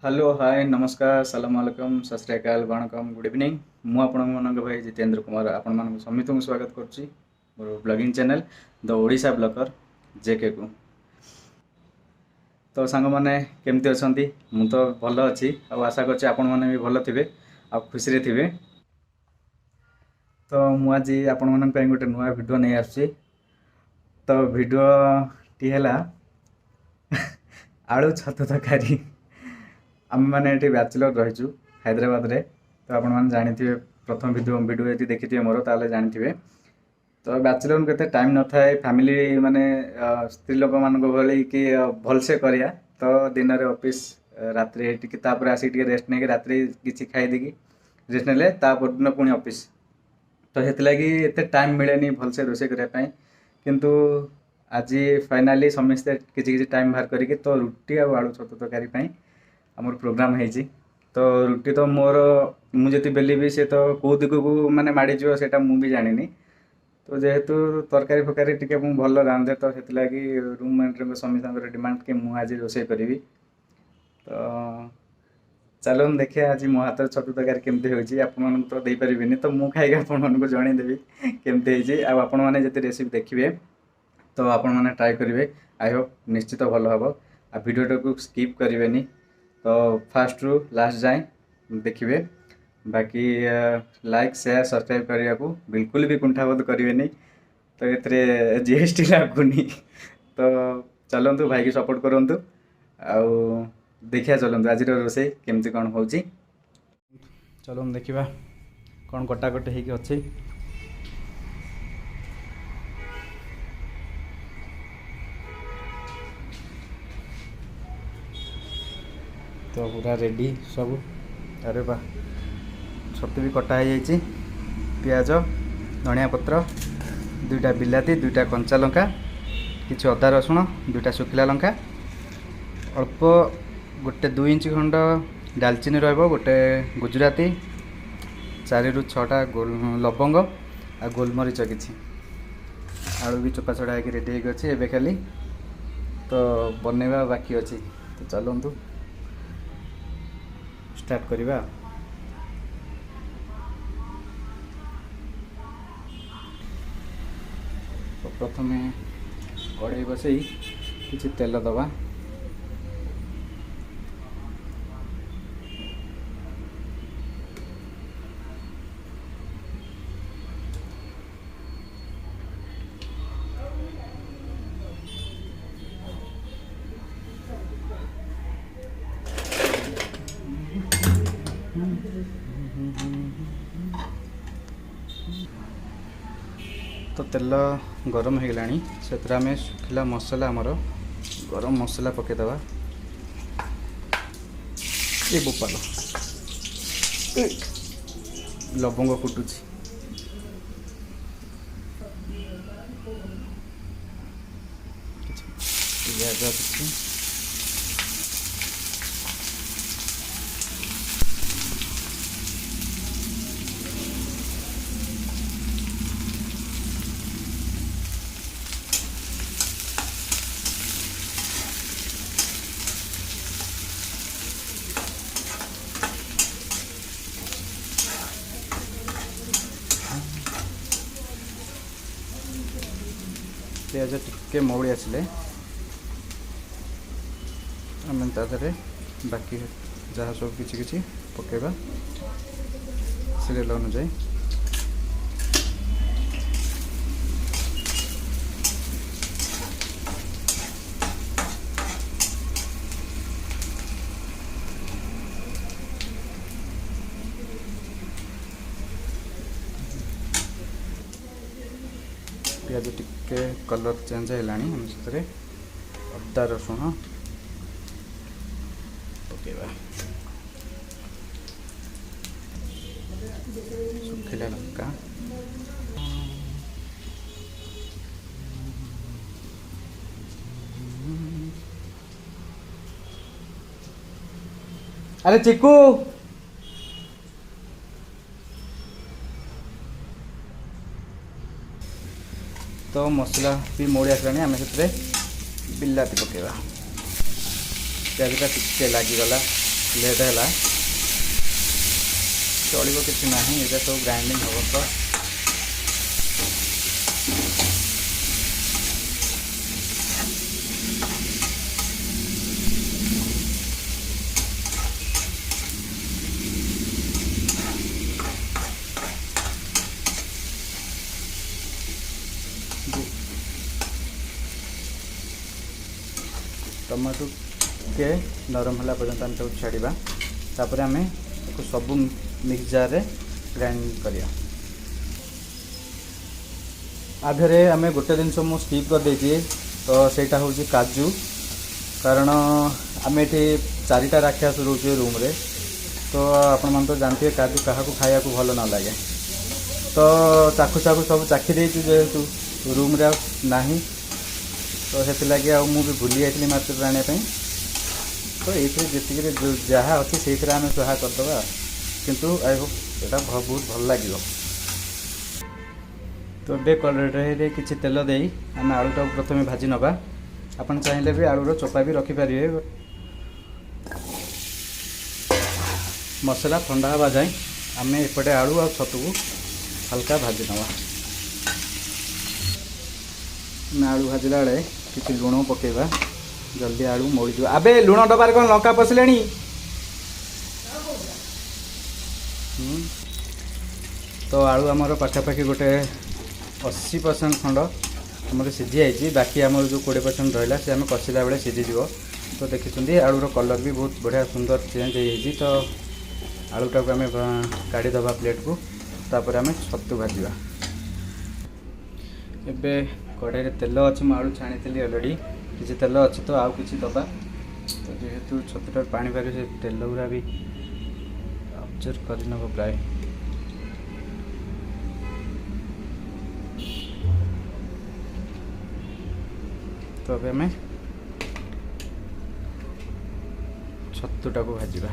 Hello hi नमस्कार सलाम वालेकुम सत श्री अकाल वणकम गुड इवनिंग मु आपण भाई जितेंद्र कुमार आपण मान समित स्वागत करुच्ची मोर blogging channel the Odisha blogger JK को। तो सांग मैंने केमती अछंती मु तो भल अच्छी आशा करछि आपण माने भी भल थिबे आ खुशी रे थिबे। तो मु आज आपण मान गोटे नुआ वीडियो नहीं आछि। तो वीडियो टी हैला आलू छतु तरकारी। आम मैंने ये बैचलर रहीचु हैदराबाद रे। तो आपण मैंने जानी प्रथम वीडियो ये देखी मोर ताले जानी। तो बैचलर के टाइम न थाए फैमिली माने स्त्री लोक मान भली कि भलसे करिया। तो दिन में ऑफिस रात्रि आसिक रेस्ट नहीं रात्रि किसी खाई देकी रेस्ट ने दिन पुणी ऑफिस। तो हेतलागी एते टाइम मिलेनी भलसे रोषे करने किंतु आज फाइनाली समस्ते किसी टाइम बाहर करी तो रुटी आ आलू छतु तरकारी आमर प्रोग्राम है। तो रुटी तो मोर मुझे बेली भी से तो कौ दिग को माने माड़ी जो सेटा मु भी जानी। तो जेहेतु तरकारी फरकारी टिके भल रांधे तो से रूममेट समित डिमांड कि मुझे आज रोषे करी। तो चलो देखिए आज मो हाथ छतु तरकारी केमती होची आपन तो दे परिबिनी तो मु खाई आपन जनईदेवी केमती होची। आपण मैंने जिते रेसिपी देखिए तो आपण मैंने ट्राई करेंगे। आई होप निश्चित भल हम आ वीडियो को स्किप करेंगे। तो फास्ट रु लास्ट जाए देखिए। बाकी लाइक शेयर सब्सक्राइब करने को बिल्कुल भी कुंठाबोध करेंगे। तो ये जीएसटी लगुनि तो चलतु भाई की सपोर्ट करूँ। आउ देखिया चलतु आज रोसे केमती कौन हो। चलो देखा कौन कटाकटी होगी अच्छी। तो पूरा रेडी सब। अरे बा छतु भी कटा हो जाइए। पियाज धनिया पत्र दुईटा बिलाती दुईटा कंचा लंका किसी अदा रसुण दुईटा सुखिला लंका अल्प गोटे 2 इंच खंड डालचीनी रहिबो गोटे गुजराती 4 ରୁ 6टा लवंग आ गोलमरीच किसी आलू भी चोपा छड़ा होकर रेडी होगी अच्छे एवं खाली तो बनवा बाकी अच्छी। तो चलतु स्टार्ट करवा। तो प्रथम कड़ाई बसई किसी तेल दबा। तो तेल गरम हो गलानी से आम सुखिला मसला आमर गरम मसला पकईदबा। ये बोपाल लवंग फुटुची पियाज किसी पियाज टिके मौड़ी आसिले आम तादे बाकी जहाँ सब किसी किसी पकेबा सीरियल अनुजाई। पियाज टिके कलर चेंज है से अदा रसुण पकेबा सुखिला लंका अरे चिकू तो मसला भी मोड़ी आसला आम से बिलाती पकेबा। पियाजटा टिके लगिगला लेट है चलो कि ना ये सब ग्राइंडिंग हम तो टमाटो के नरम होला पर्यंत आम छाड़ा तापर आम सब मिक्स जार रे ग्राइंड करिया आधे आम गोटे जिनस मु स्किप कर देती तो सेटा हूँ काजू कारण आम ये चारिटा राक्षस रोचे रूम रे तो आपण मन तो जानते काजू क्या खाया भल न लगे तो चाकू चाकू सब चाखी देचु जेहेतु रूम रे नहीं तो से लगे भी भूली जाइली मार्केट आने तो ये जी जहाँ अच्छी से आम सुहा करदे किंतु आई होप यहाँ बहुत भल लगे तो ये कड़े किसी तेल दे आम आलूटा प्रथम भाजी नवा आपन चाहिए भी आलूर चोपा भी रखिपारे मसला ठंडा हवा जाए आम एपटे आलू आ छतु को हल्का भाजी नवा आलू भाजला बेले किसी लुण पकेबा जल्दी आलू मोड़ी दिव आबे लुण डबार कौन लंका पशिले तो आलू आमर पाखापाखि गोटे 80% खंड आमर सीझी जाइए बाकी आमर जो 20% रहा से आम कषिला बेले सीझीज तो देखिए आलूर कलर भी बहुत बढ़िया सुंदर चेंज हो तो आलूटा को आम काढ़ीदबा प्लेट को तापर आम छतु भाजवा एबे कड़े तेल अच्छी मुझे आलू छाणी अलरेडी किसी तेल अच्छी तो आउ किसी दबा तो जेहेतु छतुटा पानी पारे से तेल गुरा भी अब्जर्व कर नब प्राय तो अब आम छतुटा को भाजवा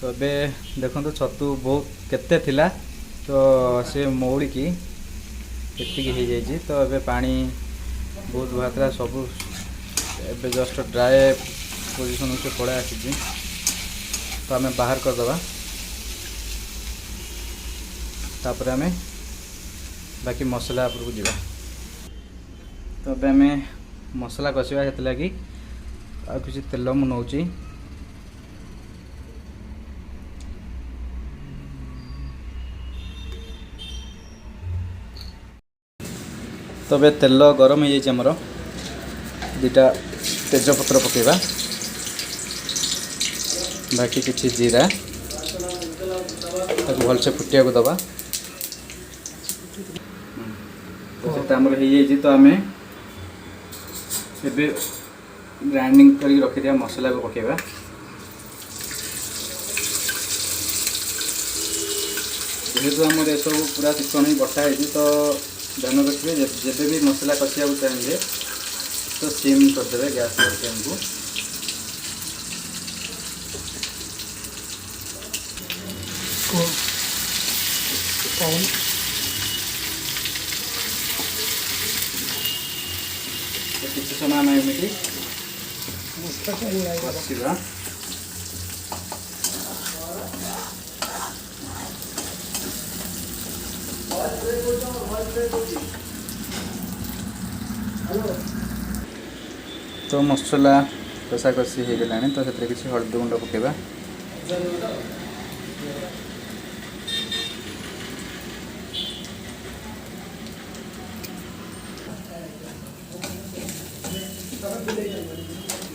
तो अबे देखो तो छतु बहुत केते थिला तो से मौड़ी की हो जाइए तो अबे पानी बहुत बाहर सब एबे जस्ट ड्राए पोजिशन से पड़ा आसी तो आम बाहर करदबा तापर आम बाकी मसला उपरको जीवा तो अब आम मसला कषा से लगी आ किसी तेल मु नौची तो बे तेल गरम हो जामर दुटा तेजपत्र पकेबा बाकी किसी जीरा ताको भलसे फुटिया को दबा तो सेटा हमर हो जाइए तो आम एबे ग्राइंडिंग कर रखी दिया मसला को पकेबा जेहेतु आम ये सब पूरा चिकन ही बटा है तो ध्यान रखिए जब भी मसला कषिया चाहिए तो सिम करदे गैस फ्लेम को किसी समय आम एमती कषा तो मसला कषा कषि हो गला तो से किसी हल्दी गुंड पकेबा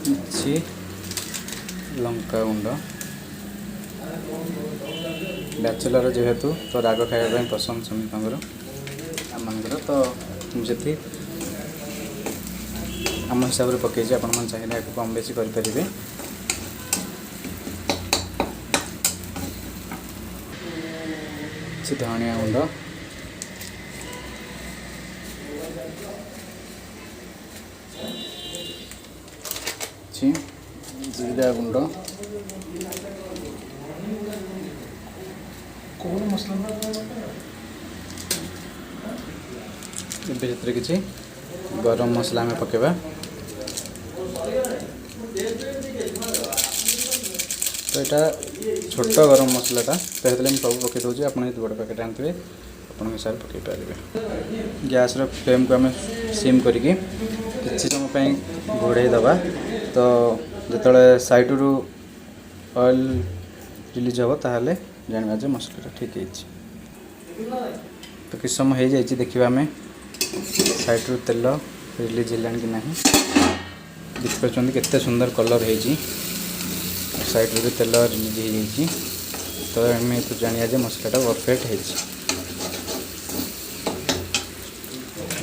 କିଛି लंका गुंड बैचलर जेहेतु तो राग खाया पसंद समस्त आमर तो मुझे आम हिसाब से पकई आप चाहिए कम बेसी करें धनिया गुंड जीरा गुंड किसी गरम मसला आम पकेबा। तो यहाँ छोट गरम मसलाटा तो ये सब पकई दूसरी आप बड़ पैकेट आने आप हिसाब से पकई पारे। गैस फ्लेम को आम सिम करके किसी समय घोड़े दबा। तो जो साइड्रु ऑयल रिलीज हम ताहले जानवा जे मसला ठीक है। तो किस समय हो जाए देखा आम साइड्रु तेल रिलीज है कि ना देखिए केते सुंदर कलर है साइड्रु भी तेल रिलीज हो। तो आम तो जानिया जे मसलाटा परफेक्ट है।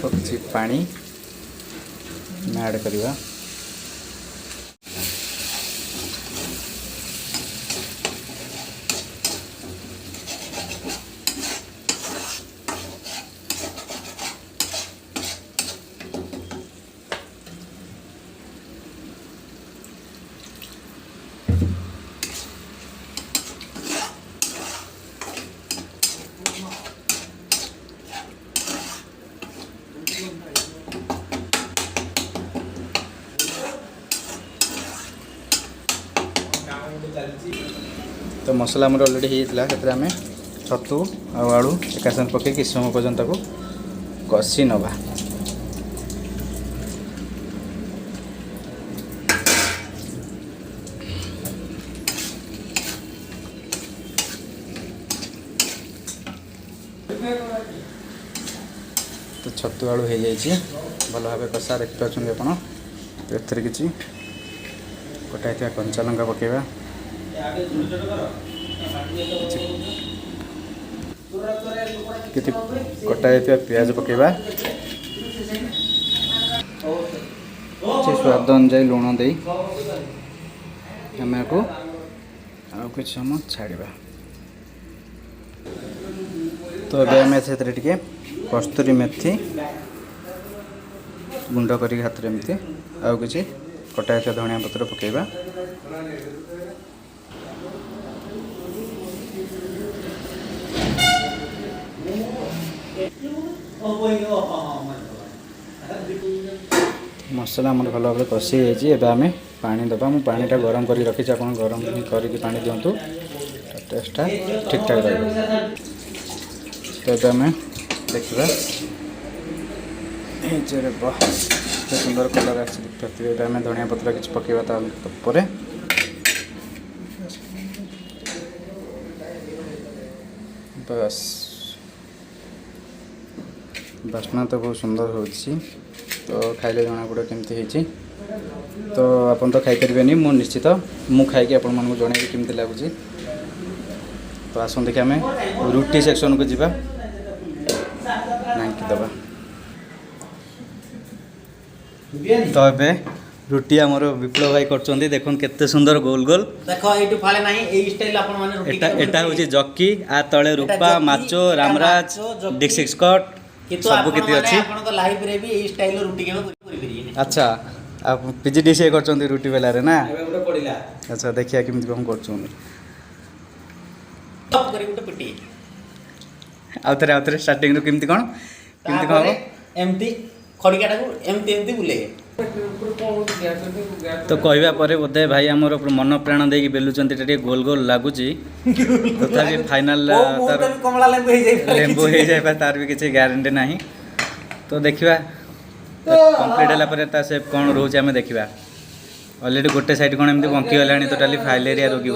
तो किसी पानी ऐड करवा। तो मसला आमर अलरेडी होता है। आम छतु आलू एका साथ पकई किस समय पर्यंत कषि नवा। तो छतु आलू हो जाए भल भाव कषा देखिए आप। तो एथेर किसी कटा कंचा लंका पकेबा। किति कटा प्याज पकेबा। स्वाद अनुसार लुण दे आम को कुछ समय छाड़ा। तो आम टे कस्तूरी मेथी गुंड कर हाथ में एमती आउ कि कटा धनिया पत्र पकेबा। मसला आम भल भाव कषि आम पानी दबा। मु पानीटा गरम कर रखी आप गरम करके पानी दिंतु टेस्टा ठीक ठाक रहा। तो आम देखा बहुत सुंदर कलर आते आम धनिया पत्र किसी पकेबा तापर। बस बास्ना तो बहुत सुंदर हो। तो खाइले जना पड़े केमती है। तो आपन तो खाई परिबेनी मु निश्चित मु खाई आपण मानक जणेबी केमती लगुच। तो आसन देखिए आम रुटी सेक्शन को जीवा नांकी दबा। तो ए रुटी आमर विप्लव भाई करछंती देखन केते सुंदर गोल गोल देखो एटू फाले नाही एई स्टाइल आपण माने रुटी एटा होची जक्की आ तळे रूपा माचो रामराज डिक्सिक स्कॉट सब किती अछि। आपण को लाइव रे भी एई स्टाइल रुटी केबे करि परिये। अच्छा आप पीजीडीसी करछंती रुटी बेला रे ना। एबे उडे पडिला। अच्छा देखिया केमती हम करछन। टॉप करी उडे पिटी आउतरे स्टार्टिंग रो केमती कोन हो एमती खड़िकाटा को एमती बुले। तो कहवा पर बोधे भाई आमर मन प्राण देकी बेलुचंती टे गोल गोल लगुच। तथापि फाइनाल कमला लेंबू हो जाए तार भी किसी ग्यारंटी ना। तो देखा कंप्लीट है सेप कौन रोचे आम देखा। अलरेडी गोटे साइड कौन एमती बंकी गला टोटाली फाइलेरिया रोगी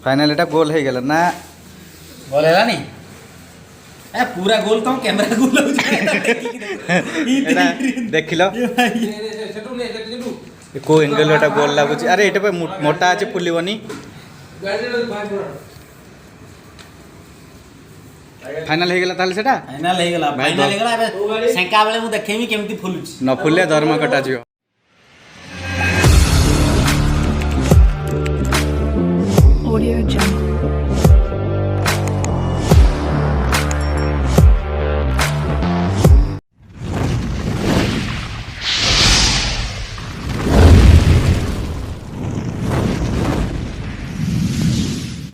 फाइनाल एटा गोल हो गला ना गोल है नी ए पूरा गोल कम कैमरा गोल हो जाए देख लो को एंगल एटा गोल लगुच। अरे एटा पे मोटा अछि फुलिबनी। फाइनल हो गला ताले सेटा फाइनल हो गला एबे सेंका बेले मु देखेमी केमती फुलुच न फुले धर्म कटा जियो। Audio Jungle.